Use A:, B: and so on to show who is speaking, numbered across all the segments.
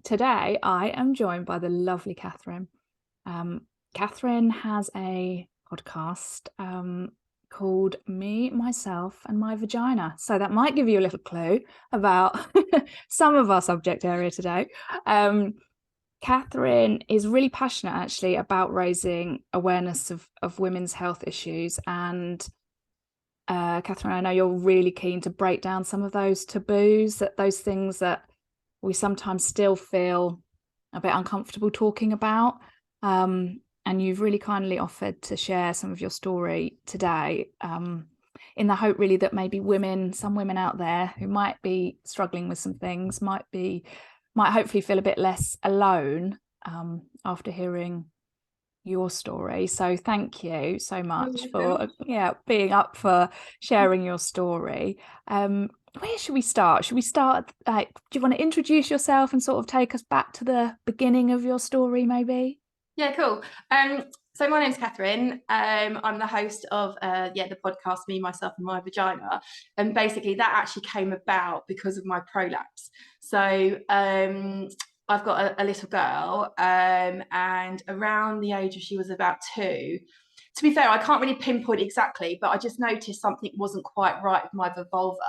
A: today I am joined by the lovely Catherine. Catherine has a podcast called Me, Myself and My Vagina. So that might give you a little clue about some of our subject area today. Catherine is really passionate actually about raising awareness of women's health issues. And Catherine, I know you're really keen to break down some of those taboos, those things that we sometimes still feel a bit uncomfortable talking about. And you've really kindly offered to share some of your story today, in the hope really that maybe some women out there who might be struggling with some things might hopefully feel a bit less alone after hearing your story. So thank you so much for being up for sharing your story. Where should we start? Should we start, do you want to introduce yourself and sort of take us back to the beginning of your story maybe?
B: Yeah, cool. So my name's Catherine. I'm the host of the podcast Me, Myself and My Vagina. And basically that actually came about because of my prolapse. So I've got a little girl, and around the age of, she was about 2. To be fair, I can't really pinpoint exactly, but I just noticed something wasn't quite right with my vulva.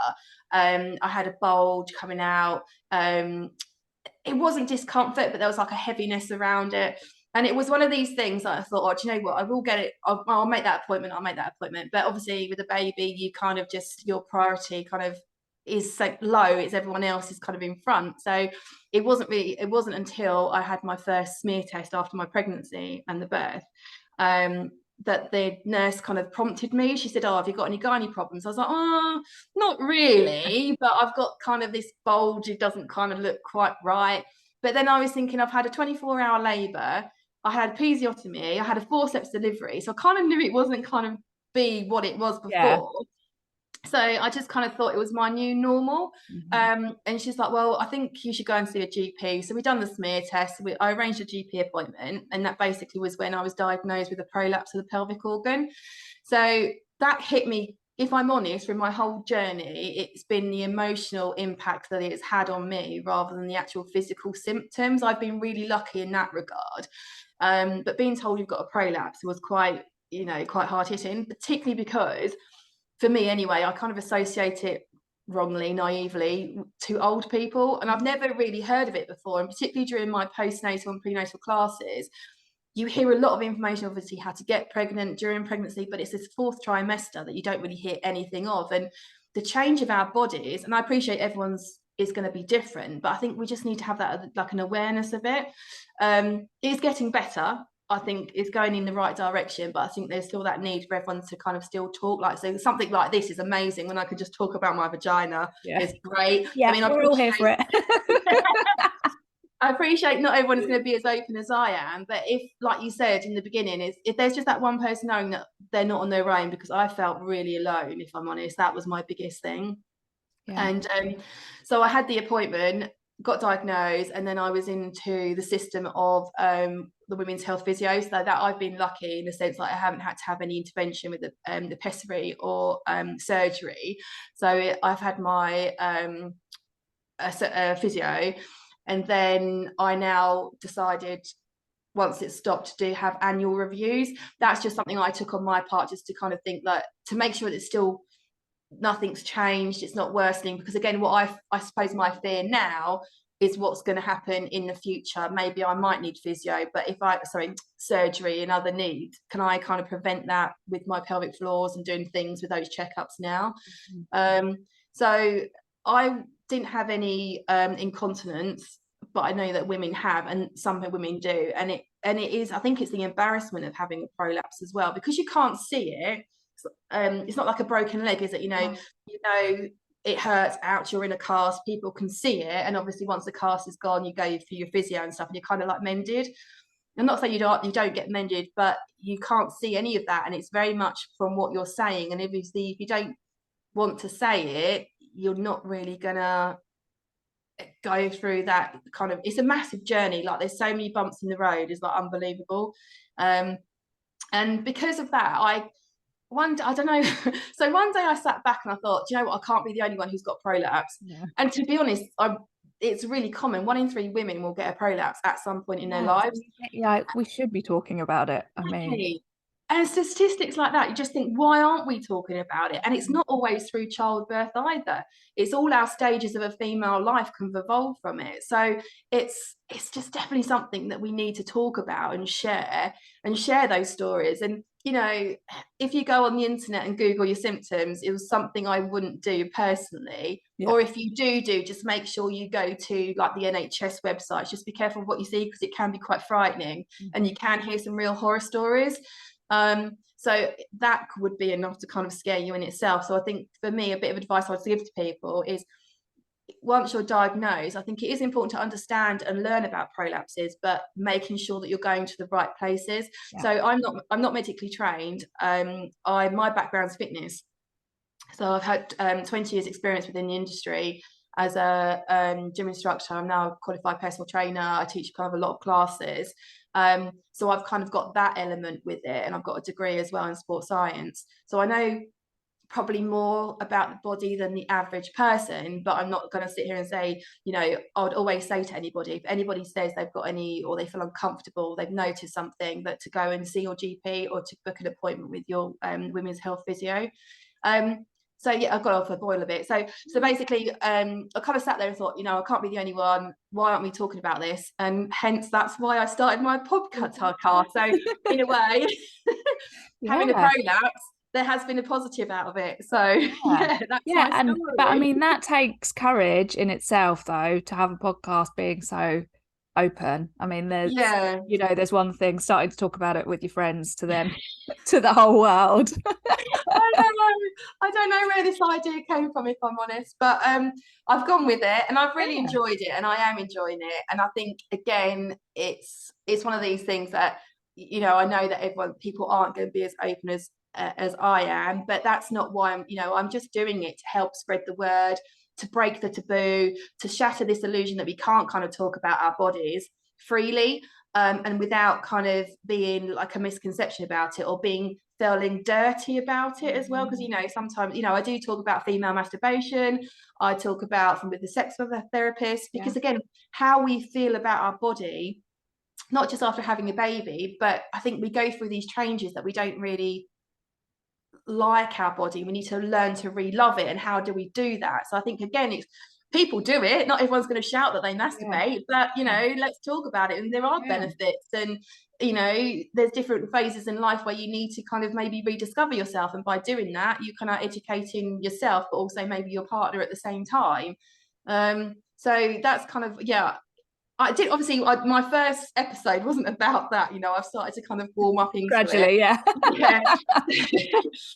B: I had a bulge coming out. It wasn't discomfort, but there was like a heaviness around it. And it was one of these things that I thought, oh, do you know what? I will get it. I'll make that appointment. But obviously with a baby, you kind of just, your priority kind of is so low. It's everyone else is kind of in front. So it wasn't until I had my first smear test after my pregnancy and the birth, that the nurse kind of prompted me. She said, oh, have you got any gynae problems? I was like, oh, not really, but I've got kind of this bulge. It doesn't kind of look quite right. But then I was thinking, I've had a 24-hour labour. I had episiotomy, I had a forceps delivery. So I kind of knew it wasn't kind of be what it was before. Yeah. So I just kind of thought it was my new normal. And she's like, well, I think you should go and see a GP. So we done the smear test. I arranged a GP appointment. And that basically was when I was diagnosed with a prolapse of the pelvic organ. So that hit me. If I'm honest, from my whole journey, it's been the emotional impact that it's had on me rather than the actual physical symptoms. I've been really lucky in that regard. But being told you've got a prolapse was quite hard hitting, particularly because, for me anyway, I kind of associate it wrongly, naively, to old people. And I've never really heard of it before. And particularly during my postnatal and prenatal classes, you hear a lot of information, obviously, how to get pregnant during pregnancy, but it's this 4th trimester that you don't really hear anything of. And the change of our bodies, and I appreciate everyone's is going to be different, but I think we just need to have that, like, an awareness of it. It's getting better. I think it's going in the right direction, but I think there's still that need for everyone to kind of still talk. Like, so something like this is amazing. When I could just talk about my vagina, it's great.
A: Yeah, I mean, we're all here for it.
B: I appreciate not everyone is going to be as open as I am, but if, like you said in the beginning, if there's just that one person knowing that they're not on their own, because I felt really alone, if I'm honest, that was my biggest thing. Yeah. And so I had the appointment, got diagnosed, and then I was into the system of the women's health physio. So that I've been lucky in the sense that I haven't had to have any intervention with the pessary or surgery. So I've had my physio. And then I now decided, once it stopped, to have annual reviews. That's just something I took on my part, just to kind of think that, to make sure that still nothing's changed, it's not worsening. Because again, what I suppose my fear now is what's going to happen in the future. Maybe I might need physio, but surgery and other needs, can I kind of prevent that with my pelvic floors and doing things with those checkups now? So I didn't have any incontinence, but I know that women have, and some women do, and it is, I think it's the embarrassment of having a prolapse as well, because you can't see it. It's not like a broken leg, is it? You know, it hurts, ouch, you're in a cast, people can see it, and obviously once the cast is gone, you go for your physio and stuff, and you're kind of like mended. I'm not saying you don't get mended, but you can't see any of that, and it's very much from what you're saying. And obviously, if you don't want to say it, you're not really gonna go through that kind of, it's a massive journey. Like, there's so many bumps in the road, it's like unbelievable. And because of that, I don't know. So one day I sat back and I thought, do you know what? I can't be the only one who's got prolapse. Yeah. And to be honest, it's really common. 1 in 3 women will get a prolapse at some point in their lives.
A: Yeah, we should be talking about it. I mean,
B: Exactly. And statistics like that, you just think, why aren't we talking about it? And it's not always through childbirth either. It's all our stages of a female life can evolve from it. So it's just definitely something that we need to talk about and share those stories. And you know, if you go on the internet and Google your symptoms, it was something I wouldn't do personally.
A: yeah.
B: Or if you do, just make sure you go to like the NHS websites. Just be careful what you see, because it can be quite frightening, and you can hear some real horror stories. So that would be enough to kind of scare you in itself. So I think for me, a bit of advice I would give to people is, once you're diagnosed, I think it is important to understand and learn about prolapses, but making sure that you're going to the right places.
A: Yeah.
B: So I'm not medically trained. My background's fitness. So I've had 20 years experience within the industry as a gym instructor. I'm now a qualified personal trainer. I teach kind of a lot of classes. So I've kind of got that element with it, and I've got a degree as well in sports science. So I know probably more about the body than the average person, but I'm not going to sit here and say, you know, I would always say to anybody, if anybody says they've got any, or they feel uncomfortable, they've noticed something, that to go and see your GP or to book an appointment with your women's health physio. So yeah, I've got off the boil a bit. So basically, I kind of sat there and thought, you know, I can't be the only one. Why aren't we talking about this? And hence that's why I started my podcast. So in a way, having a prolapse, there has been a positive out of it. So yeah, that's my story.
A: But I mean, that takes courage in itself, though, to have a podcast being so open. I mean, there's you know, there's one thing starting to talk about it with your friends to then to the whole world.
B: I don't know where this idea came from, if I'm honest, but I've gone with it, and I've really enjoyed it, and I am enjoying it. And I think, again, it's one of these things that, you know, I know that people aren't going to be as open as I am, but that's not why I'm just doing it to help spread the word, to break the taboo, to shatter this illusion that we can't kind of talk about our bodies freely, and without kind of being like a misconception about it, or feeling dirty about it as well. Because, you know, sometimes, you know, I do talk about female masturbation. I talk about with the sex therapist, because again, how we feel about our body, not just after having a baby, but I think we go through these changes that we don't really like our body. We need to learn to re-love it. And how do we do that? So I think, again, it's people do it. Not everyone's going to shout that they masturbate, but, you know, let's talk about it. And there are benefits, and, you know, there's different phases in life where you need to kind of maybe rediscover yourself. And by doing that, you kind of educating yourself, but also maybe your partner at the same time. So that's kind of, I did, obviously, my first episode wasn't about that. You know, I've started to kind of warm up into
A: gradually,
B: it. Yeah.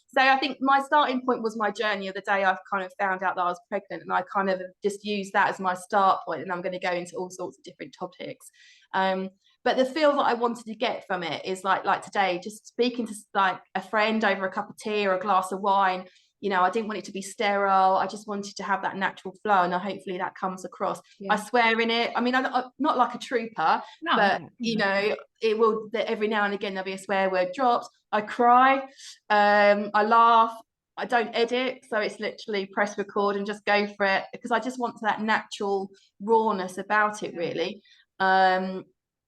B: So I think my starting point was my journey of the day I kind of found out that I was pregnant, and I kind of just used that as my start point, and I'm going to go into all sorts of different topics. But the feel that I wanted to get from it is like today, just speaking to like a friend over a cup of tea or a glass of wine. You know, I didn't want it to be sterile. I just wanted to have that natural flow, and hopefully that comes across. I swear in it. I mean, I'm not like a trooper, but you know, it will. Every now and again there'll be a swear word drops. I cry, I laugh. I don't edit, so it's literally press record and just go for it, because I just want that natural rawness about it, really. And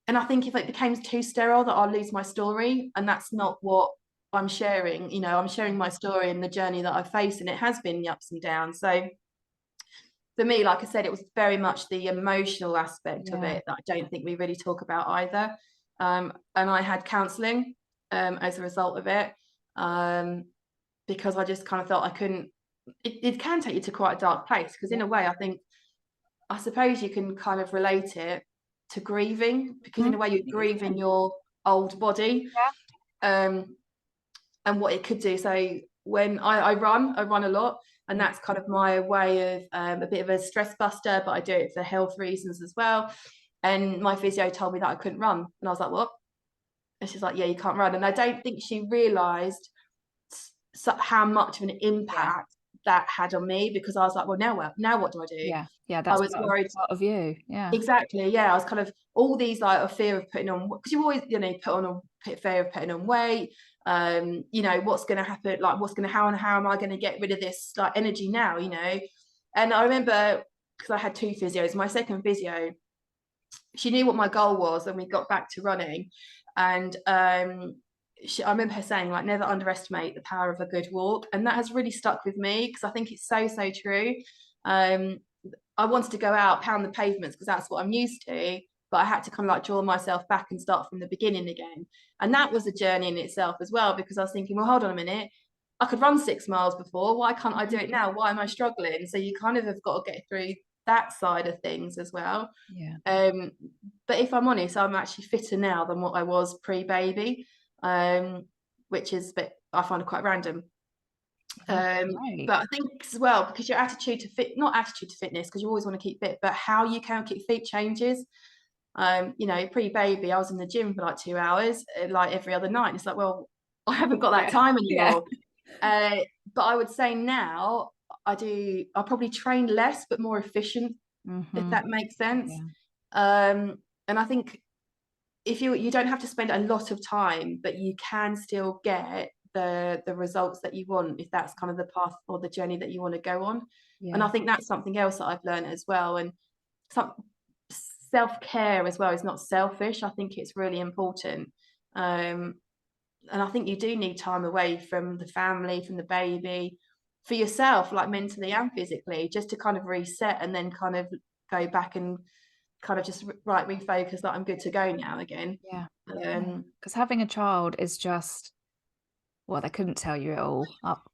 B: I think if it became too sterile, that I'll lose my story, and that's not what I'm sharing. You know, I'm sharing my story and the journey that I've faced, and it has been the ups and downs. So for me, like I said, it was very much the emotional aspect of it that I don't think we really talk about either. And I had counselling as a result of it, because I just kind of felt I couldn't. It can take you to quite a dark place, because in a way, I suppose you can kind of relate it to grieving, because in a way you're grieving your old body. And what it could do. So when I run a lot, and that's kind of my way of a bit of a stress buster, but I do it for health reasons as well. And my physio told me that I couldn't run, and I was like, what? And she's like, yeah, you can't run. And I don't think she realised how much of an impact that had on me, because I was like, well, now what do I do?
A: That's
B: I was worried
A: of you.
B: Exactly. I was kind of all these like a fear of putting on, because you always, you know, fear of putting on weight. You know, what's going to happen, like how am I going to get rid of this like energy now, you know? And I remember because I had 2 physios. My second physio, she knew what my goal was, and we got back to running. And I remember her saying, like, never underestimate the power of a good walk. And that has really stuck with me, because I think it's so, so true. I wanted to go out, pound the pavements, because that's what I'm used to. But I had to kind of like draw myself back and start from the beginning again. And that was a journey in itself as well, because I was thinking, well, hold on a minute. I could run 6 miles before. Why can't I do it now? Why am I struggling? So you kind of have got to get through that side of things as well.
A: Yeah.
B: But if I'm honest, I'm actually fitter now than what I was pre-baby, which is, but I find it quite random.
A: Right.
B: But I think as well, because your attitude to fit, not attitude to fitness, because you always want to keep fit, but how you can keep fit changes. You know, pre-baby, I was in the gym for like 2 hours, like every other night. And it's like, well, I haven't got that time anymore. But I would say now I probably train less, but more efficient, if that makes sense. And I think if you don't have to spend a lot of time, but you can still get the results that you want, if that's kind of the path or the journey that you want to go on. And I think that's something else that I've learned as well. And some self-care as well is not selfish. I think it's really important. And I think you do need time away from the family, from the baby, for yourself, like mentally and physically, just to kind of reset, and then kind of go back and kind of just refocus, like I'm good to go now again.
A: Because having a child is just, well, they couldn't tell you it all,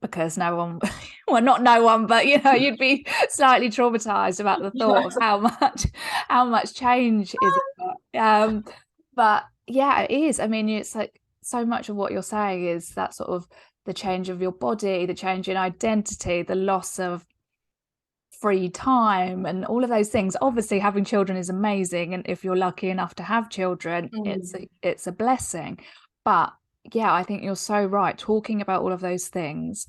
A: because no one, well, not no one, but you know, you'd be slightly traumatized about the thought of how much change is it. But yeah, it is. I mean, it's like so much of what you're saying is that sort of the change of your body, the change in identity, the loss of free time, and all of those things. Obviously, having children is amazing, and if you're lucky enough to have children, it's a blessing. But yeah, I think you're so right. Talking about all of those things,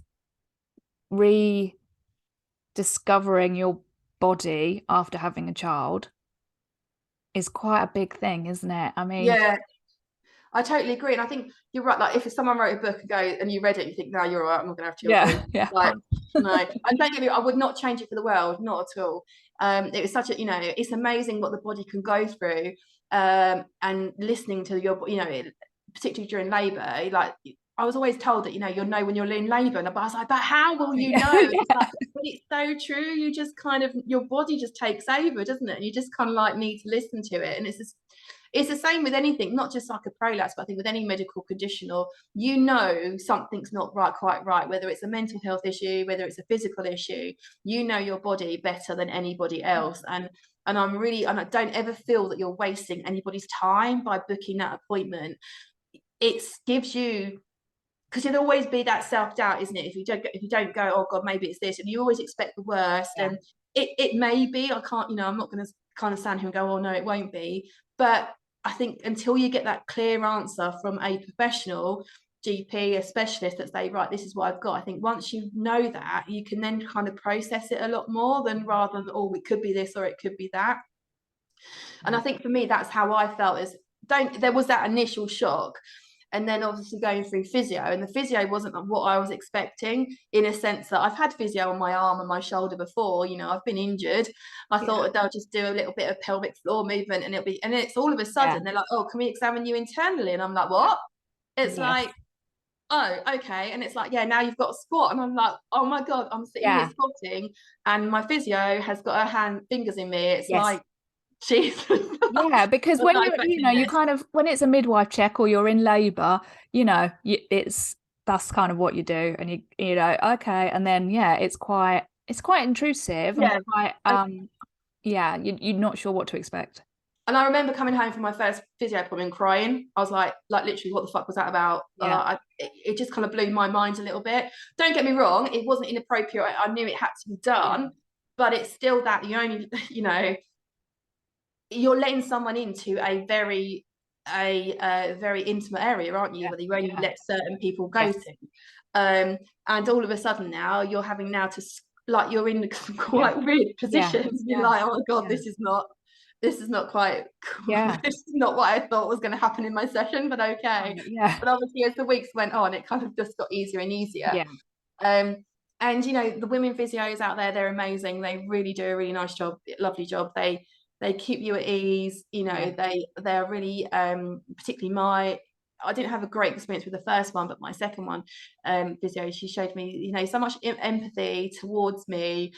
A: rediscovering your body after having a child is quite a big thing, isn't it? I mean,
B: yeah, I totally agree. And I think you're right. Like, if someone wrote a book and you read it, you think, no, you're all right, I'm not gonna have children. Like, no. And don't get me, I would not change it for the world, not at all. It was such a, you know, it's amazing what the body can go through. And listening to your, you know, particularly during labor, like, I was always told that, you know, you'll know when you're in labor, and I was like, but how will you know? It's like, but it's so true. You just kind of, your body just takes over, doesn't it? And you just kind of like need to listen to it. And it's the same with anything, not just like a prolapse, but I think with any medical condition, or, you know, something's not quite right, whether it's a mental health issue, whether it's a physical issue, you know your body better than anybody else. And I don't ever feel that you're wasting anybody's time by booking that appointment. It gives you, because there'll always be that self-doubt, isn't it? If you don't go, oh God, maybe it's this, and you always expect the worst. And it may be, I can't, you know, I'm not going to kind of stand here and go, oh no, it won't be. But I think until you get that clear answer from a professional, GP, a specialist, that say, right, this is what I've got, I think once you know that, you can then kind of process it a lot more, than rather than, oh, it could be this or it could be that. And I think for me, that's how I felt, is there was that initial shock. And then obviously going through physio, and the physio wasn't what I was expecting, in a sense that I've had physio on my arm and my shoulder before, you know, I've been injured. I thought they'll just do a little bit of pelvic floor movement, and it's all of a sudden they're like, oh, can we examine you internally? And I'm like, what? It's like, oh, okay. And it's like, yeah, now you've got a squat. And I'm like, oh my God, I'm sitting here squatting, and my physio has got her fingers in me. It's like, Jesus.
A: Yeah, because when you kind of, when it's a midwife check or you're in labor, you know, that's kind of what you do, and you know, okay, and then it's quite intrusive, and quite you're not sure what to expect.
B: And I remember coming home from my first physio appointment crying. I was like literally, what the fuck was that about? It just kind of blew my mind a little bit. Don't get me wrong, it wasn't inappropriate. I knew it had to be done, but it's still that you only, you know, you're letting someone into a very intimate area, aren't you? Where you only let certain people go to. And all of a sudden now you're having to, like, you're in quite weird positions. You're like, oh God, this is not quite cool. This is not what I thought was going to happen in my session, but okay. But obviously as the weeks went on, it kind of just got easier and easier. And And you know, the women physios out there, they're amazing. They really do a really nice job, lovely job. They keep you at ease. You know, they're really particularly I didn't have a great experience with the first one, but my second one, physio, she showed me, you know, so much empathy towards me.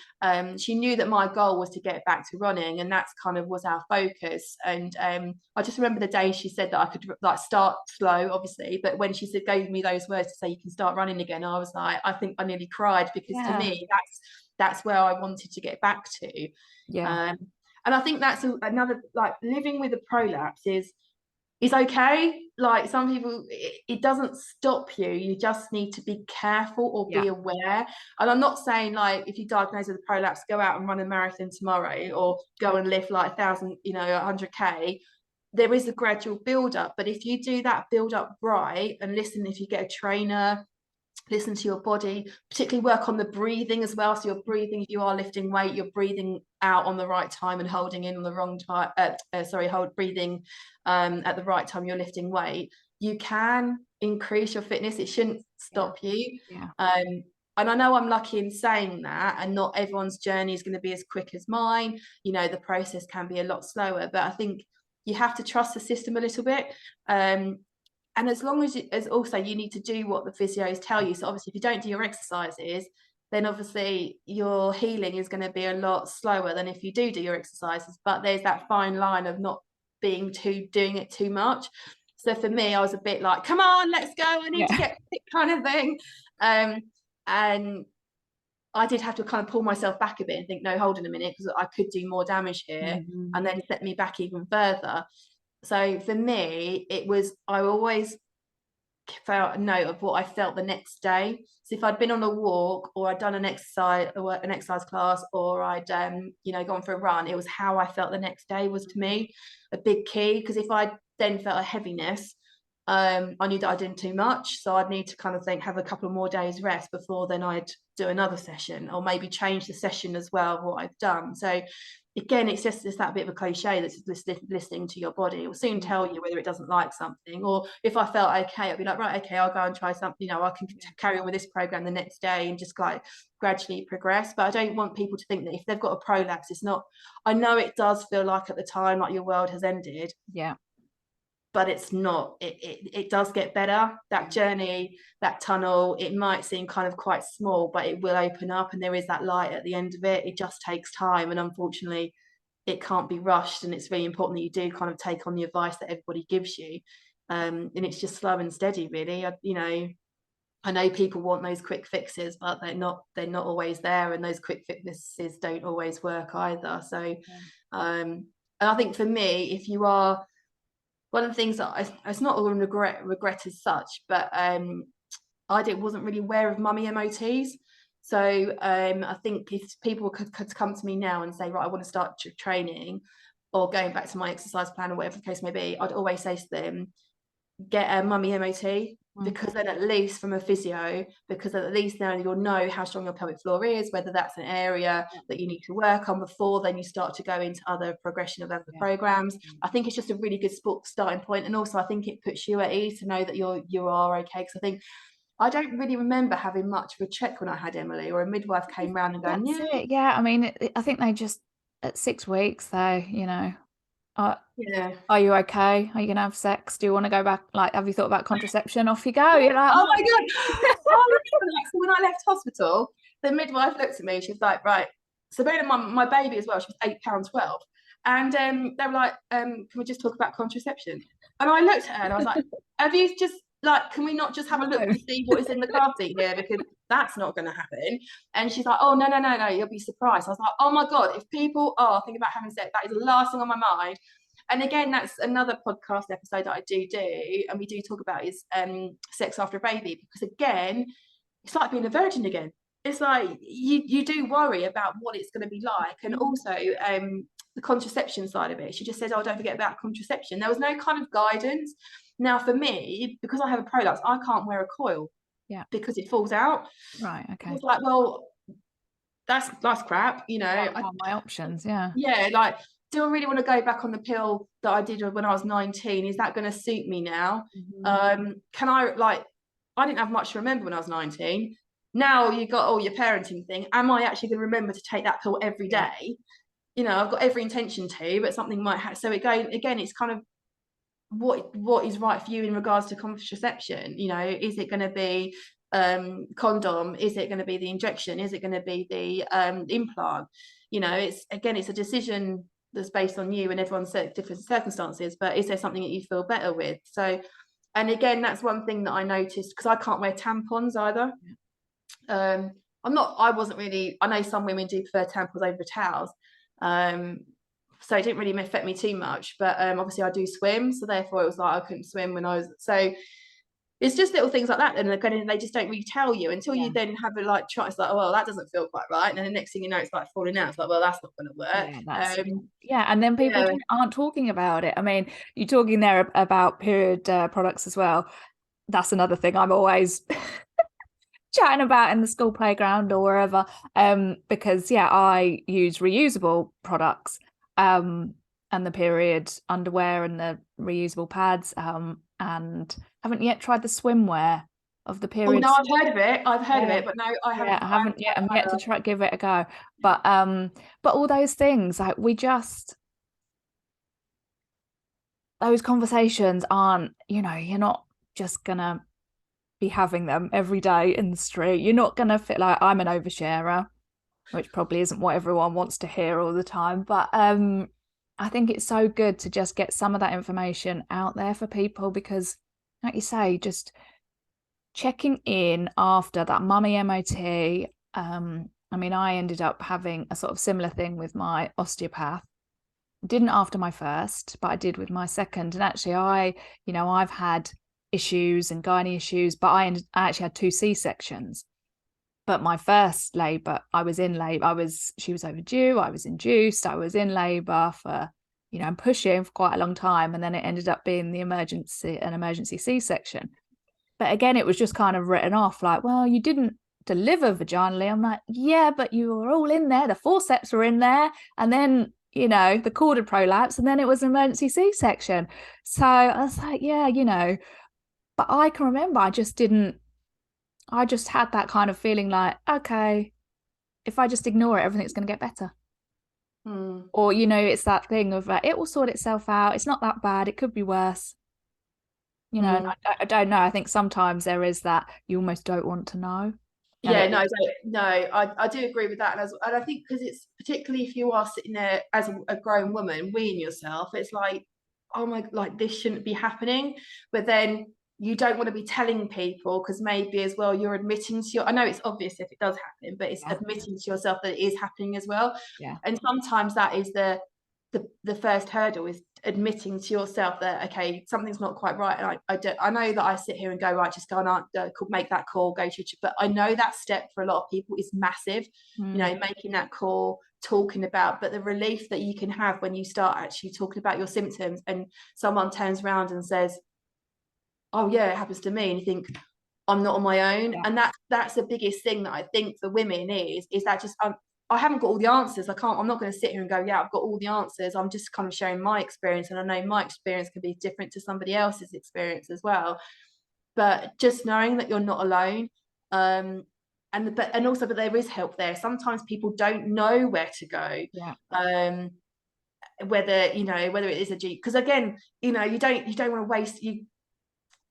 B: She knew that my goal was to get back to running, and that's kind of was our focus. And I just remember the day she said that I could like start slow, obviously, but when she said gave me those words to say you can start running again, I was like, I think I nearly cried, because to me that's where I wanted to get back to. And I think that's another, like, living with a prolapse is okay. Like, some people, it doesn't stop you. You just need to be careful or be aware. And I'm not saying, like, if you diagnose with a prolapse, go out and run a marathon tomorrow, or go and lift like 1,000, you know, 100K. There is a gradual build up, but if you do that build up right, and listen, if you get a trainer, listen to your body, particularly work on the breathing as well. So you're breathing, if you are lifting weight, you're breathing out on the right time and holding in on the wrong time. Breathing at the right time you're lifting weight. You can increase your fitness. It shouldn't stop you. And I know I'm lucky in saying that, and not everyone's journey is going to be as quick as mine. You know, the process can be a lot slower, but I think you have to trust the system a little bit. And as long as also you need to do what the physios tell you. So obviously, if you don't do your exercises, then obviously your healing is going to be a lot slower than if you do your exercises. But there's that fine line of not doing it too much. So for me, I was a bit like, come on, let's go, I need to get fit, kind of thing. And I did have to kind of pull myself back a bit and think, no, hold on a minute, because I could do more damage here, and then set me back even further. So for me, I always felt a note of what I felt the next day. So if I'd been on a walk, or I'd done an exercise class, or I'd you know, gone for a run, it was how I felt the next day was, to me, a big key. Because if I then felt a heaviness, I knew that I did too much, so I'd need to kind of have a couple of more days rest before then I'd do another session, or maybe change the session as well, what I've done. So again, it's that bit of a cliche, that's listening to your body. It will soon tell you whether it doesn't like something. Or if I felt okay, I'd be like, right, okay, I'll go and try something, you know, I can carry on with this program the next day, and just like gradually progress. But I don't want people to think that if they've got a prolapse, it's not, I know it does feel like at the time like your world has ended, but it's not. It does get better. That journey, that tunnel, it might seem kind of quite small, but it will open up, and there is that light at the end of it. It just takes time, and unfortunately it can't be rushed. And it's really important that you do kind of take on the advice that everybody gives you, and it's just slow and steady, really. I know people want those quick fixes, but they're not always there, and those quick fixes don't always work either. So and I think for me, if you are, one of the things that it's not a regret as such, but wasn't really aware of Mummy MOTs. So I think if people could come to me now and say, right, I want to start training, or going back to my exercise plan, or whatever the case may be, I'd always say to them, get a Mummy MOT, because then at least from a physio, because at least now you'll know how strong your pelvic floor is, whether that's an area that you need to work on before then you start to go into other progression of other programs. I think it's just a really good starting point. And also I think it puts you at ease to know that you are okay. Because I think I don't really remember having much of a check when I had Emily, or a midwife came round and going,
A: I mean, I think they just, at 6 weeks, they, you know, are you okay? Are you gonna have sex? Do you want to go back? Like, have you thought about contraception? Off you go. You're like,
B: oh my god. So when I left hospital, the midwife looked at me. She was like, right. So bearing in mind, my baby as well, she was £8.12, and they were like, can we just talk about contraception? And I looked at her and I was like, have you just, like, can we not just have a look to see what is in the car seat here, because that's not going to happen? And she's like, oh no, you'll be surprised. I was like, oh my god, if people are thinking about having sex, that is the last thing on my mind. And again, that's another podcast episode that I do, and we do talk about is sex after a baby, because again, it's like being a virgin again. It's like you do worry about what it's going to be like. And also the contraception side of it, she just said, oh, don't forget about contraception. There was no kind of guidance. Now for me, because I have a prolapse, I can't wear a coil, because it falls out.
A: Right, okay.
B: It's like, well, that's crap, you know.
A: I have my options.
B: Like, do I really want to go back on the pill that I did when I was 19? Is that going to suit me now? Can I, like, I didn't have much to remember when I was 19. Now you've got all your parenting thing. Am I actually going to remember to take that pill every day? You know, I've got every intention to, but something might happen. So again, it's kind of what is right for you in regards to contraception. You know, is it going to be condom? Is it going to be the injection? Is it going to be the implant? You know, it's a decision that's based on you and everyone's different circumstances, but is there something that you feel better with? So, and again, that's one thing that I noticed, because I can't wear tampons either. I wasn't really, I know some women do prefer tampons over towels, so it didn't really affect me too much, but obviously I do swim, so therefore it was like I couldn't swim when I was, so it's just little things like that, and again, they just don't really tell you until you then have a like try. It's like, oh well, that doesn't feel quite right, and then the next thing you know, it's like falling out. It's like, well, that's not going to work.
A: And then people aren't talking about it. I mean, you're talking there about period products as well. That's another thing I'm always chatting about in the school playground or wherever, because I use reusable products, and the period underwear and the reusable pads, and haven't yet tried the swimwear of the period.
B: Oh no, I've heard of it. But no, I haven't.
A: I haven't yet. I'm yet to give it a go. But all those things, like, those conversations aren't, you're not just gonna be having them every day in the street. You're not gonna feel like, I'm an oversharer, which probably isn't what everyone wants to hear all the time. But I think it's so good to just get some of that information out there for people, because, like you say, just checking in after that Mummy MOT. I mean, I ended up having a sort of similar thing with my osteopath. Didn't after my first, but I did with my second. And actually, I've had issues and gynae issues, but I actually had 2 C-sections. But my first labour, I was in labour. She was overdue. I was induced. I was in labour for, I'm pushing for quite a long time, and then it ended up being an emergency C-section. But again, it was just kind of written off, like, well, you didn't deliver vaginally. I'm like, yeah, but you were all in there. The forceps were in there, and then the corded prolapse, and then it was an emergency C-section. So I was like, yeah, but I can remember I just had that kind of feeling like, okay, if I just ignore it, everything's going to get better. Or, it's that thing of it will sort itself out. It's not that bad. It could be worse. I don't know. I think sometimes there is that you almost don't want to know.
B: I do agree with that, and I think because it's particularly if you are sitting there as a grown woman weeing yourself, it's like, oh my, like, this shouldn't be happening, but then you don't want to be telling people, because maybe as well you're admitting to I know it's obvious if it does happen, but it's admitting to yourself that it is happening as well. And sometimes that is the first hurdle, is admitting to yourself that, okay, something's not quite right. And I know that I sit here and go, right, just go and make that call, go to, but I know that step for a lot of people is massive. Making that call, talking about, but the relief that you can have when you start actually talking about your symptoms, and someone turns around and says, oh yeah, it happens to me, and you think, I'm not on my own. And that's the biggest thing that I think for women is that just I haven't got all the answers. I'm not going to sit here and go, yeah, I've got all the answers. I'm just kind of sharing my experience, and I know my experience can be different to somebody else's experience as well. But just knowing that you're not alone, and also, but there is help there. Sometimes people don't know where to go. Whether it is a G, because again, you don't want to waste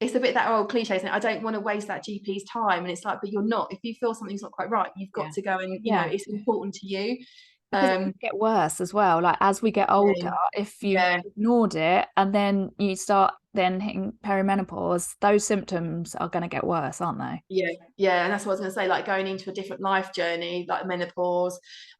B: it's a bit that old cliche, isn't it? I don't want to waste that GP's time. And it's like, but you're not. If you feel something's not quite right, you've got to go, and it's important to you.
A: Because it get worse as well. Like, as we get older, if you ignored it, and then you start then hitting perimenopause, those symptoms are going to get worse, aren't they?
B: And that's what I was going to say, like going into a different life journey, like menopause,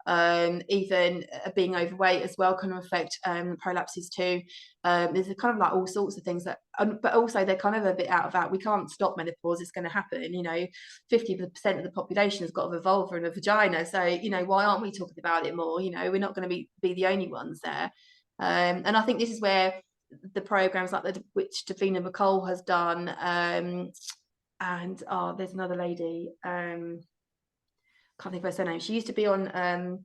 B: even being overweight as well can affect prolapses too. There's a kind of like all sorts of things that, but also they're kind of a bit out of that. We can't stop menopause, it's going to happen. 50% of the population has got a vulva and a vagina, so why aren't we talking about it more? We're not going to be the only ones there. And I think this is where the programs like which Davina McCall has done, and there's another lady, can't think of her name. She used to be on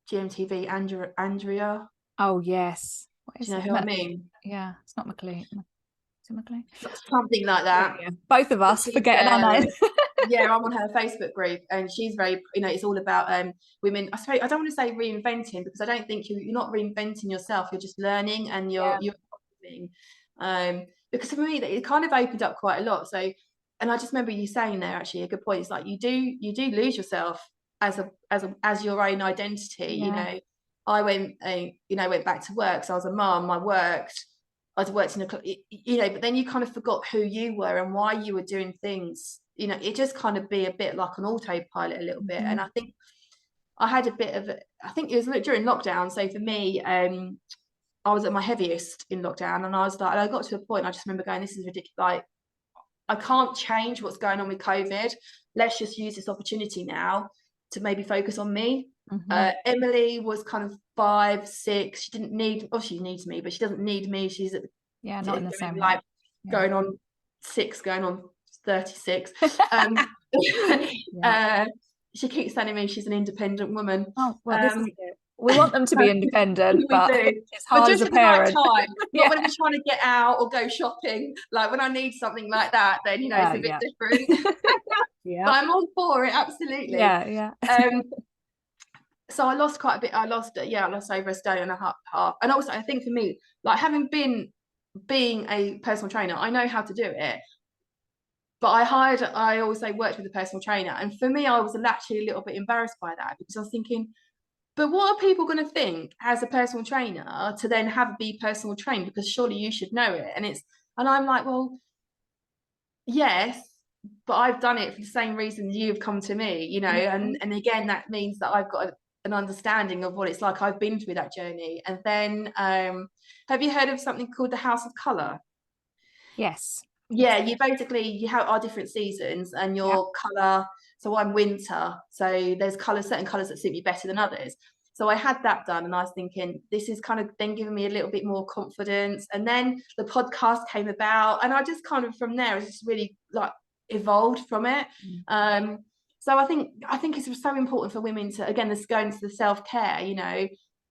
B: GMTV, Andrea.
A: Oh yes.
B: Do you know who I mean?
A: Yeah, it's not McLean. Is it McLean?
B: Something like that.
A: Both of us forgetting our names.
B: Yeah, I'm on her Facebook group, and she's very, it's all about women. I suppose I don't want to say reinventing, because I don't think you're not reinventing yourself. You're just learning, and you're evolving. Because for me, it kind of opened up quite a lot. So, and I just remember you saying there actually a good point. It's like you do lose yourself as your own identity.
A: Yeah.
B: I went back to work. So I was a mum. I'd worked in a, but then you kind of forgot who you were and why you were doing things. It just kind of be a bit like an autopilot a little bit. And I think I had a bit of, I think it was during lockdown. So for me, I was at my heaviest in lockdown, and I was like, I got to a point, I just remember going, this is ridiculous. Like, I can't change what's going on with COVID. Let's just use this opportunity now to maybe focus on me. Emily was kind of 5, 6. She didn't need, obviously she needs me, but she doesn't need me. She's
A: not in the same way.
B: like going on 6, going on 36. She keeps telling me she's an independent woman.
A: Oh, well, this is it. We want them to be independent, but it's hard
B: just
A: as a parent.
B: Right time. Not when we're trying to get out or go shopping. Like when I need something like that, then it's a bit different. But I'm all for it, absolutely.
A: Yeah.
B: So I lost quite a bit. I lost over a stone and a half. And also, I think for me, like having being a personal trainer, I know how to do it. But I also worked with a personal trainer. And for me, I was actually a little bit embarrassed by that, because I was thinking, but what are people going to think as a personal trainer to then be personal trained? Because surely you should know it. And I'm like, well, yes, but I've done it for the same reason you've come to me, and again, that means that I've got an understanding of what it's like. I've been through that journey. And then have you heard of something called the House of Colour?
A: Yes.
B: Yeah, you have our different seasons and your colour. So I'm winter, so there's certain colours that suit me better than others. So I had that done, and I was thinking, this is kind of then giving me a little bit more confidence. And then the podcast came about, and I just kind of from there, I just really like evolved from it. So I think it's so important for women to, again, this going to the self-care.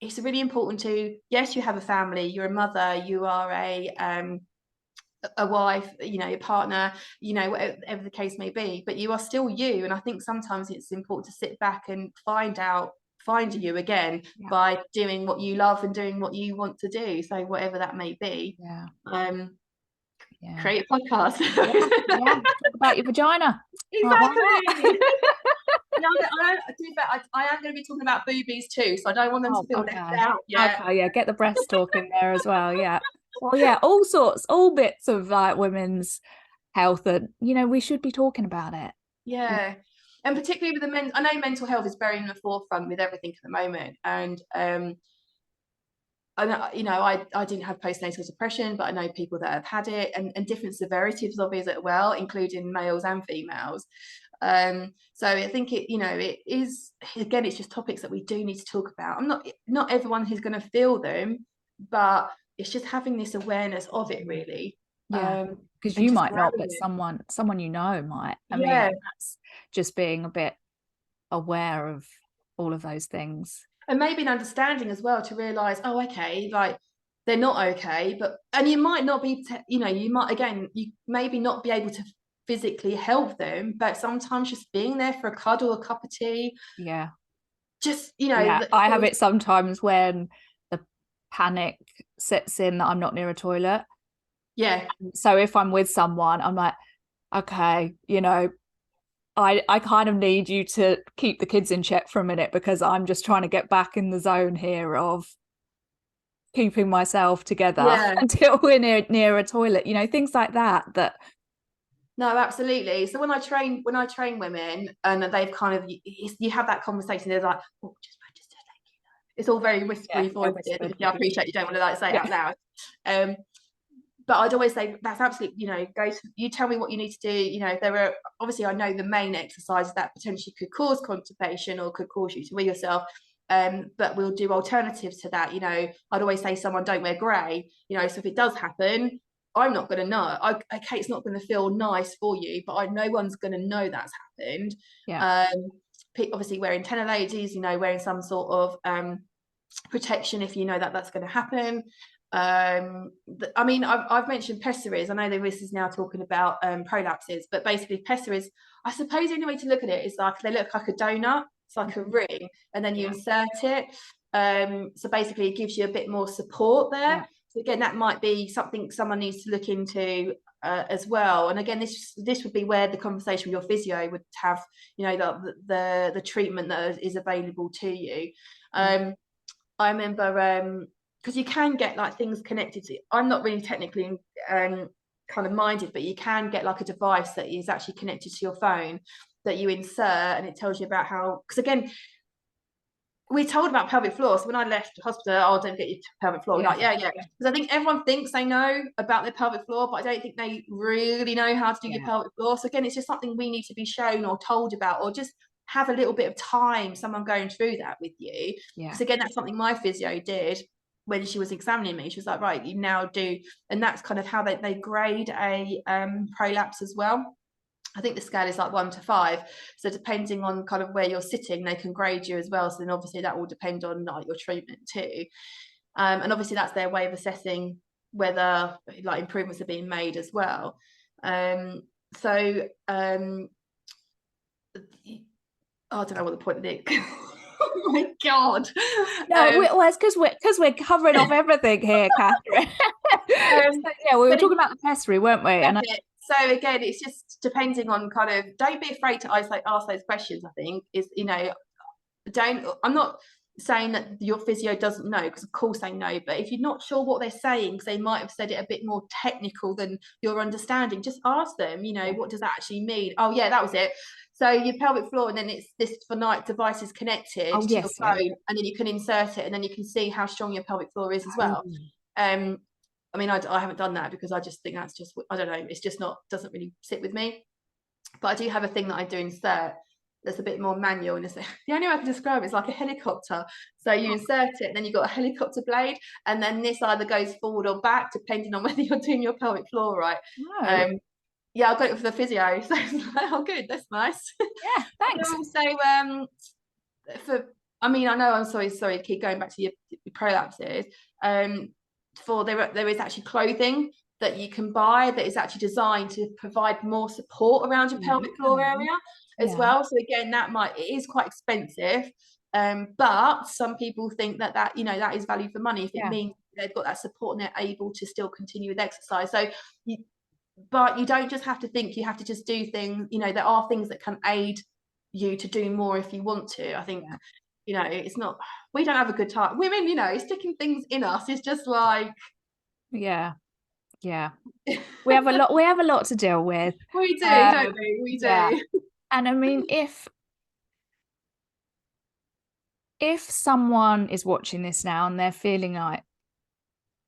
B: It's really important to, yes, you have a family, you're a mother, you are a wife, a partner, whatever the case may be, but you are still you. And I think sometimes it's important to sit back and find you again by doing what you love and doing what you want to do. So whatever that may be. Create a podcast.
A: Talk about your vagina.
B: Exactly. I am going to be talking about boobies too, so I don't want them to feel left out.
A: Get the breast talk in there as well. Well, all bits of like women's health that we should be talking about it.
B: And particularly with the men, I know mental health is very in the forefront with everything at the moment. And I didn't have postnatal depression, but I know people that have had it, and different severities of it as well, including males and females. So I think it is, again, it's just topics that we do need to talk about. Not everyone who's going to feel them, but it's just having this awareness of it, really.
A: Because you might not, but someone might. I mean, that's just being a bit aware of all of those things,
B: and maybe an understanding as well, to realize, oh, okay, like they're not okay, and you might not be, you maybe not be able to physically help them, but sometimes just being there for a cuddle, a cup of tea, just
A: I have it sometimes when the panic sets in that I'm not near a toilet. So if I'm with someone, I'm like, okay, I kind of need you to keep the kids in check for a minute, because I'm just trying to get back in the zone here of keeping myself together until we're near a toilet, things like that.
B: No, absolutely. So when I train women, and they've kind of, you have that conversation, they're like, oh, just to let you know. It's all very whispery voiced. I appreciate you don't want to say it out loud. But I'd always say, that's absolutely, you tell me what you need to do. There are, obviously, I know the main exercises that potentially could cause constipation or could cause you to wee yourself. But we'll do alternatives to that. I'd always say, someone, don't wear grey. So if it does happen, I'm not going to know. Okay, it's not going to feel nice for you, but no one's going to know that's happened. Obviously, wearing tenor ladies, wearing some sort of protection if you know that that's going to happen. I mean, I've mentioned pessaries. I know that this is now talking about prolapses, but basically pessaries, I suppose the only way to look at it is like they look like a donut. It's like a ring, and then you insert it. So basically it gives you a bit more support there. So again, that might be something someone needs to look into as well. And again, this would be where the conversation with your physio would have, you know, the treatment that is available to you. I remember because you can get like things connected to, I'm not really technically kind of minded, but you can get like a device that is actually connected to your phone that you insert, and it tells you about how, because again, we're told about pelvic floor. So when I left the hospital, oh, don't get your pelvic floor. Like, yeah. Because I think everyone thinks they know about their pelvic floor, but I don't think they really know how to do your pelvic floor. So again, it's just something we need to be shown or told about, or just have a little bit of time, someone going through that with you. Because again, that's something my physio did when she was examining me. She was like, right, you now do, and that's kind of how they grade a prolapse as well. I think the scale is like 1 to 5. So depending on kind of where you're sitting, they can grade you as well. So then obviously that will depend on like your treatment too. And obviously that's their way of assessing whether like improvements are being made as well. I don't know what the point of it. Oh my God.
A: No, well, it's because we're covering off everything here, Catherine. We were talking about the pessary, weren't we? And
B: so again, it's just depending on kind of, don't be afraid to ask those questions. I think is, you know, I'm not saying that your physio doesn't know, because of course they know, but if you're not sure what they're saying, because they might have said it a bit more technical than your understanding, just ask them, you know, what does that actually mean? Oh yeah, that was it. So your pelvic floor, and then it's this finite device is connected to your phone, and then you can insert it, and then you can see how strong your pelvic floor is as well. I mean, I haven't done that because I just think that's just, I don't know, it's just not, doesn't really sit with me. But I do have a thing that I do insert that's a bit more manual, and it's the only way I can describe it is like a helicopter. So you insert it, and then you've got a helicopter blade, and then this either goes forward or back depending on whether you're doing your pelvic floor right. Yeah, I got it for the physio, so it's like, oh good, that's nice.
A: Yeah, thanks.
B: Also, I mean, I know I'm sorry to keep going back to your prolapses. There is actually clothing that you can buy that is actually designed to provide more support around your pelvic floor area as well. So again, it is quite expensive, but some people think that you know, that is value for money if it means they've got that support and they're able to still continue with exercise. So but you don't just have to think, you have to just do things, you know, there are things that can aid you to do more if you want to. I think you know, it's not, we don't have a good time. Women, you know, sticking things in us is just like,
A: we have a lot to deal with.
B: We do, don't we? We do.
A: And I mean, if someone is watching this now and they're feeling like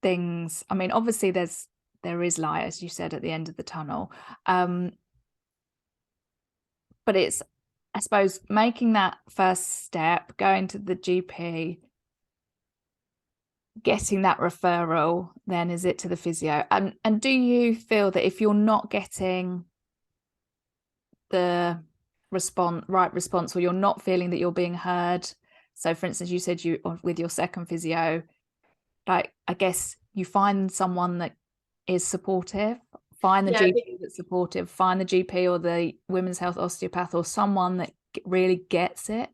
A: things, I mean, obviously there is light, as you said, at the end of the tunnel, but it's, I suppose, making that first step, going to the GP, getting that referral, then is it to the physio? And do you feel that if you're not getting the right response, or you're not feeling that you're being heard, so for instance, you said you with your second physio, like, I guess you find someone that is supportive, find the GP that's supportive, find the GP or the women's health osteopath or someone that really gets it.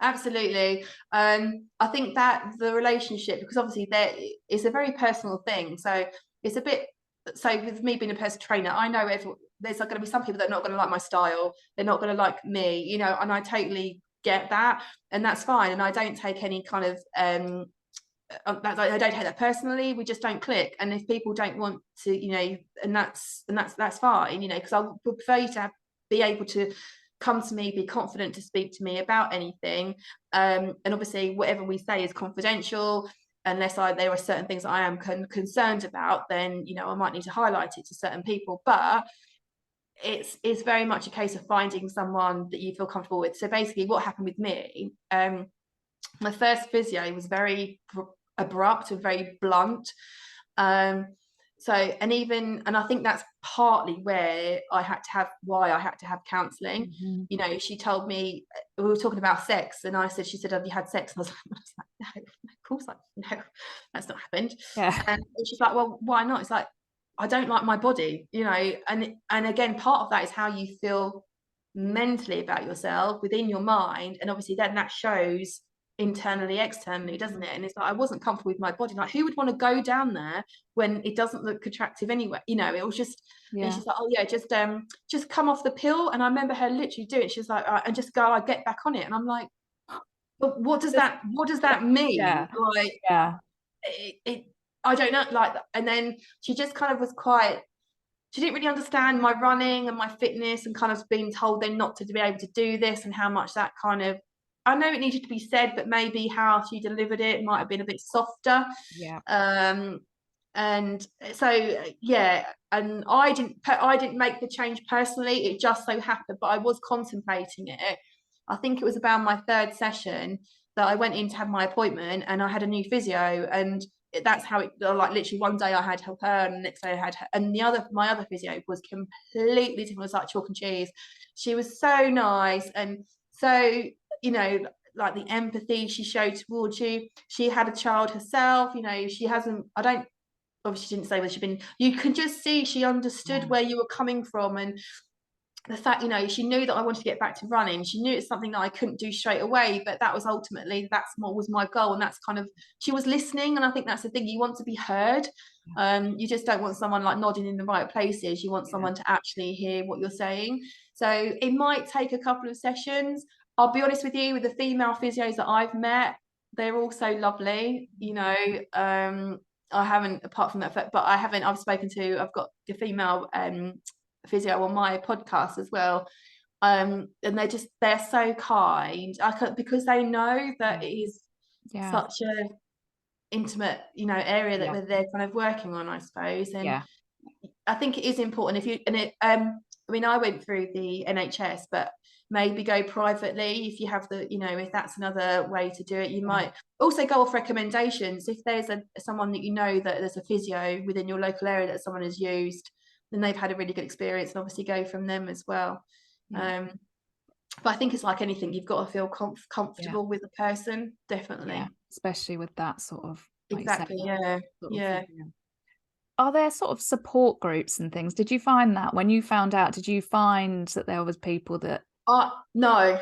B: Absolutely. I think that the relationship, because obviously it's a very personal thing, so it's a bit, so with me being a personal trainer, I know there's going to be some people that are not going to like my style, they're not going to like me, you know, and I totally get that, and that's fine, and I don't take any kind of I don't take that personally. We just don't click, and if people don't want to, you know, and that's fine, you know, because I would prefer you to be able to come to me, be confident to speak to me about anything, and obviously whatever we say is confidential, unless there are certain things that I am concerned about, then, you know, I might need to highlight it to certain people. But it's very much a case of finding someone that you feel comfortable with. So basically what happened with me, my first physio was very abrupt and very blunt, and I think that's partly where I had to have counselling. You know, she told me, we were talking about sex, and she said, have you had sex? And I was like, no, of course, like, no, that's not happened.
A: Yeah.
B: And she's like, well, why not? It's like, I don't like my body, you know. And again, part of that is how you feel mentally about yourself within your mind, and obviously then that shows internally, externally, doesn't it? And it's like, I wasn't comfortable with my body. Like, who would want to go down there when it doesn't look attractive anyway? You know, it was just, and she's like, oh yeah, just come off the pill. And I remember her literally doing it. She's like, and just go, I get back on it. And I'm like, but what does that mean? Like,
A: Yeah.
B: I don't know, like, and then she just kind of was quite, she didn't really understand my running and my fitness, and kind of being told then not to be able to do this, and how much that kind of, I know it needed to be said, but maybe how she delivered it might have been a bit softer.
A: Yeah.
B: And so yeah, and I didn't make the change personally, it just so happened, but I was contemplating it. I think it was about my third session that I went in to have my appointment, and I had a new physio, and that's how it, like, literally one day I had her, and the next day I had her, and my other physio was completely different. It was like chalk and cheese. She was so nice, and so, you know, like the empathy she showed towards you. She had a child herself, you know. She hasn't, I don't, obviously she didn't say where she'd been. You could just see she understood where you were coming from, and the fact, you know, she knew that I wanted to get back to running. She knew it's something that I couldn't do straight away, but that was ultimately, that's what was my goal. And that's kind of, she was listening. And I think that's the thing, you want to be heard. You just don't want someone like nodding in the right places. You want someone to actually hear what you're saying. So it might take a couple of sessions. I'll be honest with you, with the female physios that I've met, they're all so lovely, you know. I haven't, apart from that, but I've spoken to, I've got a female physio on my podcast as well, and they're so kind. Because they know that it is such a intimate, you know, area that they're kind of working on, I suppose. And I think it is important, if you, and it I mean, I went through the NHS, but maybe go privately if you have the, you know, if that's another way to do it. You might also go off recommendations. If there's someone that you know, that there's a physio within your local area that someone has used, then they've had a really good experience, and obviously go from them as well. But I think it's like anything, you've got to feel comfortable with the person, definitely.
A: Especially with that sort of, like,
B: exactly, yeah.
A: Are there sort of support groups and things? Did you find that when you found out? Did you find that there was people that?
B: No, no.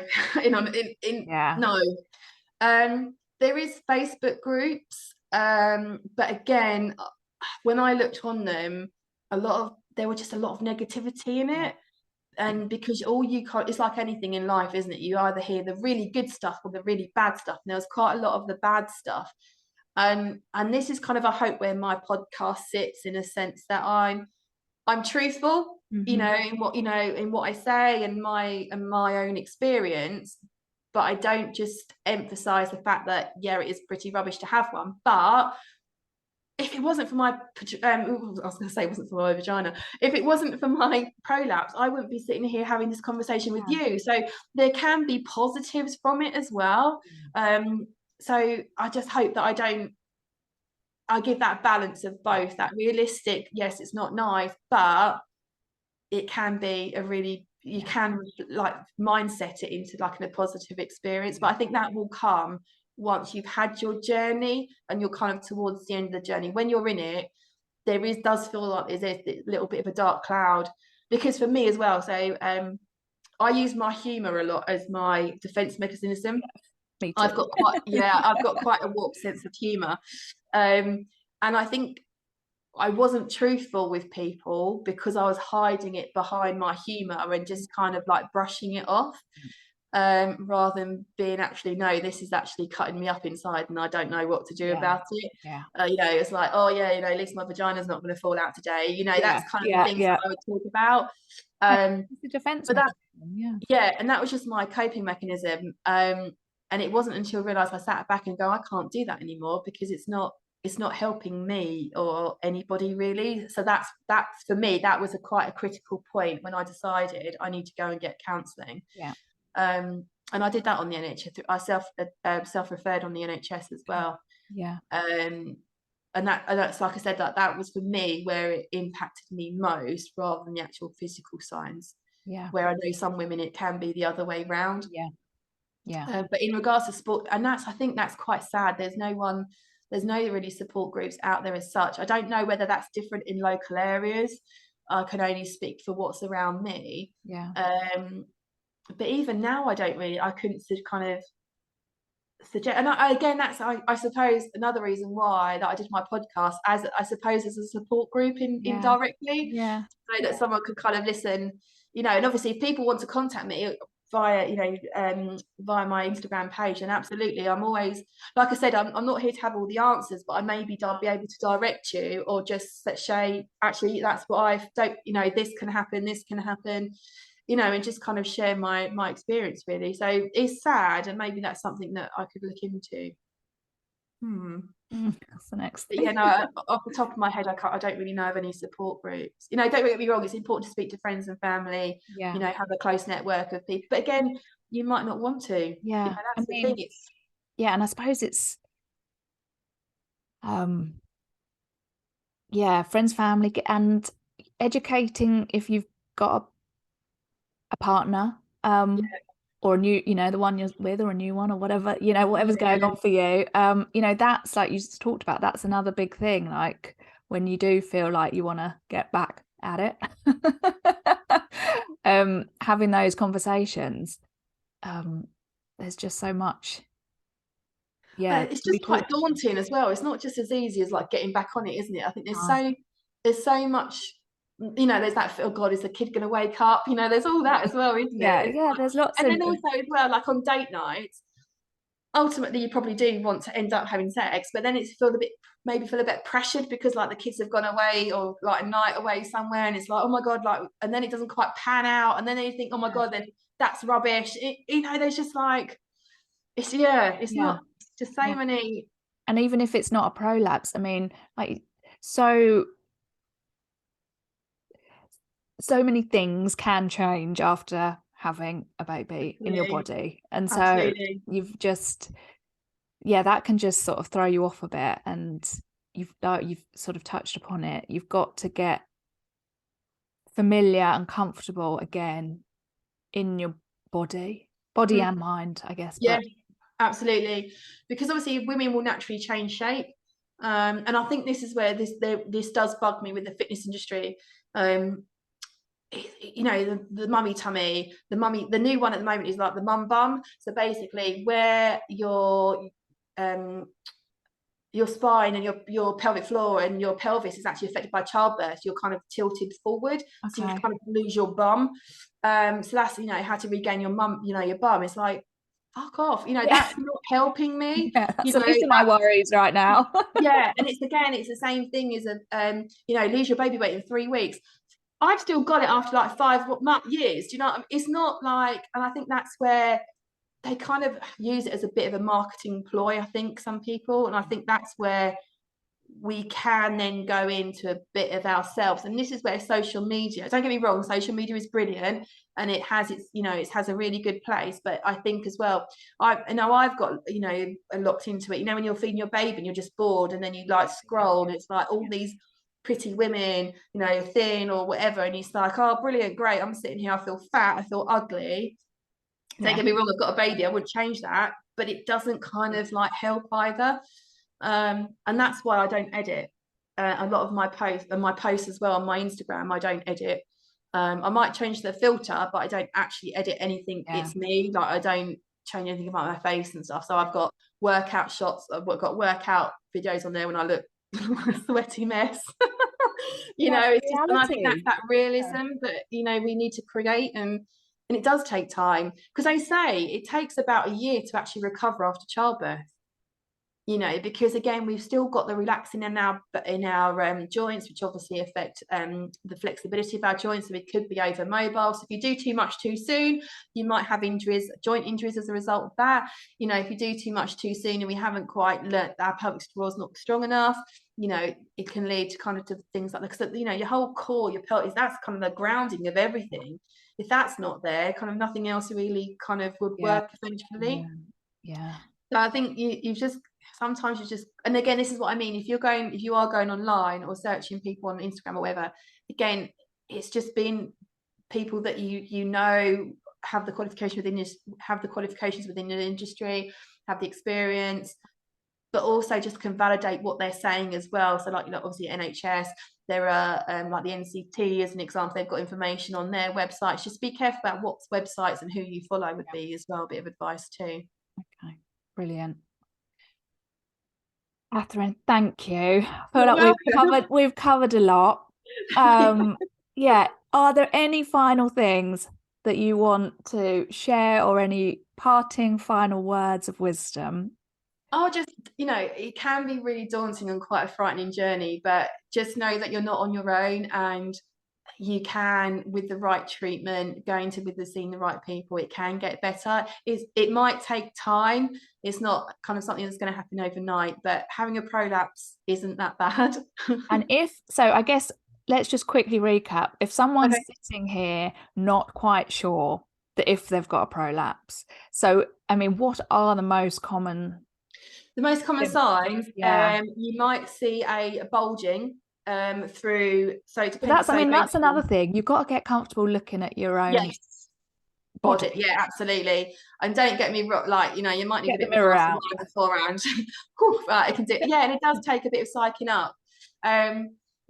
B: There is Facebook groups, but again, when I looked on them, there were just a lot of negativity in it. And because it's like anything in life, isn't it? You either hear the really good stuff or the really bad stuff. And there was quite a lot of the bad stuff. And this is kind of, I hope, where my podcast sits, in a sense that I'm truthful, you know, in what I say, and my own experience. But I don't just emphasize the fact that, it is pretty rubbish to have one. But if it wasn't for my, I was going to say it wasn't for my vagina, if it wasn't for my prolapse, I wouldn't be sitting here having this conversation with you. So there can be positives from it as well. So I just hope that I give that balance of both, that realistic, yes, it's not nice, but it can be a really, you can like mindset it into like a positive experience. But I think that will come once you've had your journey and you're kind of towards the end of the journey. When you're in it, does feel like there's a little bit of a dark cloud, because for me as well, so I use my humor a lot as my defense mechanism.
A: Me too.
B: I've got quite a warped sense of humor, and I think I wasn't truthful with people because I was hiding it behind my humor and just kind of like brushing it off, rather than being actually, no, this is actually cutting me up inside and I don't know what to do about it. You know, it's like, oh yeah, you know, at least my vagina's not going to fall out today, you know. That's kind of things that I would talk about.
A: It's a defense
B: mechanism, and that was just my coping mechanism. And it wasn't until I realized, I sat back and go, I can't do that anymore, because it's not helping me or anybody really. So that's for me, that was quite a critical point when I decided I need to go and get counselling. And I did that on the NHS. I self-referred on the NHS as well. And that's, like I said, that was for me where it impacted me most, rather than the actual physical signs. Where I know some women it can be the other way round.
A: Yeah.
B: But in regards to sport, and I think that's quite sad. There's no really support groups out there as such. I don't know whether that's different in local areas. I can only speak for what's around me.
A: Yeah.
B: But even now, I couldn't kind of suggest, and again, that's I suppose another reason why that I did my podcast, as I suppose as a support group
A: Yeah.
B: indirectly,
A: Yeah.
B: so that someone could kind of listen, and obviously if people want to contact me via via my Instagram page, and absolutely, I'm always, like I said, I'm not here to have all the answers, but I maybe I'll be able to direct you, or just say, actually, that's what I don't, this can happen, and just kind of share my experience, really. So it's sad, and maybe that's something that I could look into.
A: That's the next
B: But
A: thing.
B: yeah, no, off the top of my head, I don't really know of any support groups. Don't get me wrong, it's important to speak to friends and family,
A: Yeah.
B: have a close network of people. But again, you might not want to.
A: Yeah. I
B: That's the thing.
A: mean, yeah, and I suppose it's um yeah, friends, family, and educating if you've got a partner, or a new, the one you're with, or a new one, or whatever, whatever's going
B: Yeah,
A: on for you. That's like you just talked about, that's another big thing. Like when you do feel like you want to get back at it, having those conversations, there's just so much,
B: it's
A: to be
B: just quite
A: taught.
B: daunting as well. It's not just as easy as like getting back on it, isn't it? I think
A: No.
B: there's so much. There's that, oh God, is the kid going to wake up? There's all that as well, isn't
A: Yeah,
B: it?
A: yeah, there's lots
B: And
A: of
B: then also as well, like on date nights, ultimately you probably do want to end up having sex, but then it's feel a bit pressured, because like the kids have gone away, or like a night away somewhere, and it's like, oh my God, like, and then it doesn't quite pan out, and then you think, oh my God, then that's rubbish. There's just like, it's
A: yeah,
B: not, just so
A: yeah.
B: many.
A: And even if it's not a prolapse, I mean, like, so many things can change after having a baby in your body. And so
B: Absolutely.
A: you've just, that can just sort of throw you off a bit. And you've sort of touched upon it. You've got to get familiar and comfortable again in your body and mind, I guess.
B: Yeah,
A: But
B: absolutely. Because obviously women will naturally change shape. And I think this is where this does bug me with the fitness industry. The mummy tummy, the new one at the moment is like the mum bum. So basically where your spine and your pelvic floor and your pelvis is actually affected by childbirth, you're kind of tilted forward, so you
A: okay.
B: kind of lose your bum. So that's, how to regain your your bum. It's like, fuck off,
A: Yeah.
B: that's not helping me.
A: Yeah, that's
B: you
A: the
B: know
A: least of my worries right now.
B: yeah, and it's the same thing as lose your baby weight in 3 weeks. I've still got it after like 5 years. Do you know what I mean? It's not like, and I think that's where they kind of use it as a bit of a marketing ploy, I think, some people. And I think that's where we can then go into a bit of ourselves. And this is where social media, don't get me wrong, social media is brilliant, and it has it has a really good place. But I think as well, I've got, locked into it. When you're feeding your baby and you're just bored, and then you like scroll, and it's like all these pretty women, thin or whatever, and it's like, oh, brilliant, great. I'm sitting here, I feel fat, I feel ugly. Don't get me wrong, I've got a baby, I wouldn't change that, but it doesn't kind of like help either. And that's why I don't edit a lot of my posts, and my posts as well on my Instagram, I don't edit. I might change the filter, but I don't actually edit anything.
A: Yeah.
B: It's me. Like, I don't change anything about my face and stuff. So I've got workout shots, I've got workout videos on there when I look like a sweaty mess. It's just, and I think that's
A: Reality.
B: that realism that we need to create, and it does take time, because they say it takes about a year to actually recover after childbirth. Because again, we've still got the relaxing in our joints, which obviously affect the flexibility of our joints. So we could be over mobile. So if you do too much too soon, you might have joint injuries as a result of that. If you do too much too soon and we haven't quite learnt that our pelvic floor is not strong enough, it can lead to kind of to things like that. Because your whole core, your pelvis, that's kind of the grounding of everything. If that's not there, kind of nothing else really kind of would
A: Yeah.
B: work eventually.
A: Yeah.
B: So I think you've just, sometimes you just, and again, this is what I mean. If you are going online or searching people on Instagram or whatever, again, it's just been people that have the qualifications within the industry, have the experience, but also just can validate what they're saying as well. So like, obviously NHS, there are like the NCT as an example, they've got information on their websites. Just be careful about what websites and who you follow would be as well, a bit of advice too.
A: Okay, brilliant. Catherine, thank you. I feel like we've covered a lot. Yeah, are there any final things that you want to share, or any parting final words of wisdom?
B: Oh, just, it can be really daunting and quite a frightening journey, but just know that you're not on your own, and you can, with the right treatment, seeing the right people, it can get better. It might take time. It's not kind of something that's going to happen overnight, but having a prolapse isn't that bad.
A: And I guess let's just quickly recap. If someone's sitting here not quite sure that if they've got a prolapse, so I mean, what are the most common?
B: The most common signs,
A: Yeah.
B: you might see a bulging through. So it depends.
A: That's another thing. You've got to get comfortable looking at your own body.
B: Yeah, absolutely. And don't get me wrong, like, you might need
A: Get
B: a bit
A: the mirror
B: of
A: out
B: beforehand. Right, it can do. Yeah, and it does take a bit of psyching up.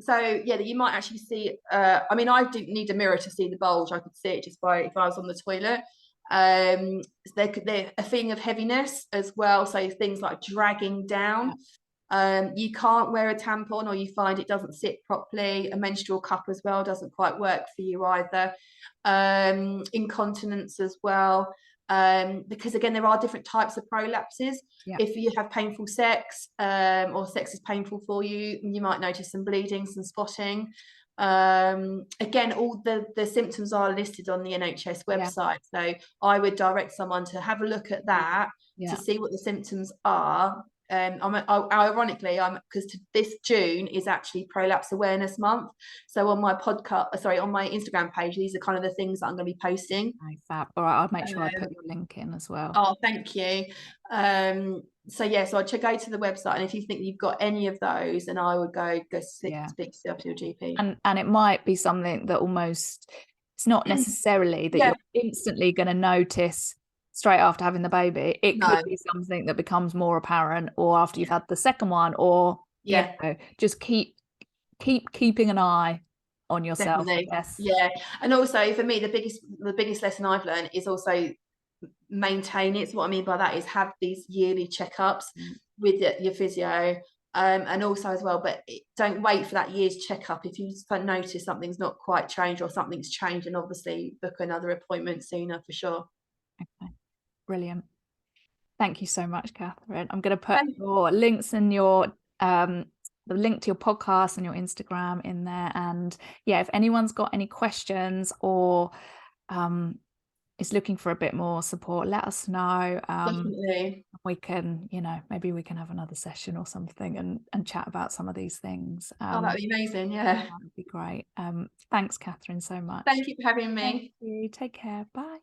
B: So yeah, you might actually see. I mean, I didn't need a mirror to see the bulge. I could see it just by if I was on the toilet. There a feeling of heaviness as well. So things like dragging down. You can't wear a tampon, or you find it doesn't sit properly. A menstrual cup as well doesn't quite work for you either. Incontinence as well, because again, there are different types of prolapses. If you have painful sex, or sex is painful for you, you might notice some bleeding, some spotting. Again, all the symptoms are listed on the NHS website, so I would direct someone to have a look at that to see what the symptoms are. Ironically, because this June is actually Prolapse Awareness Month. So on my on my Instagram page, these are kind of the things that I'm going to be posting.
A: Fab. All right, I'll make sure I put your link in as well.
B: Oh, thank you. So I'd go to the website, and if you think you've got any of those, then I would go speak to your GP.
A: And it might be something that almost, it's not necessarily that you're instantly going to notice straight after having the baby. It could be something that becomes more apparent, or after you've had the second one, or just keeping an eye on yourself.
B: Definitely. Yeah, and also for me, the biggest lesson I've learned is also maintain it. So what I mean by that is have these yearly checkups with your physio, and also as well, but don't wait for that year's checkup. If you notice something's not quite changed, or something's changed, and obviously book another appointment sooner for sure.
A: Okay, brilliant. Thank you so much, Catherine. I'm going to put your links and your the link to your podcast and your Instagram in there. And if anyone's got any questions, or is looking for a bit more support, let us know.
B: Definitely.
A: We can, maybe we can have another session or something and chat about some of these things.
B: That'd be amazing. Yeah,
A: that'd be great. Thanks, Catherine, so much.
B: Thank you for having me.
A: Thank you. Take care. Bye.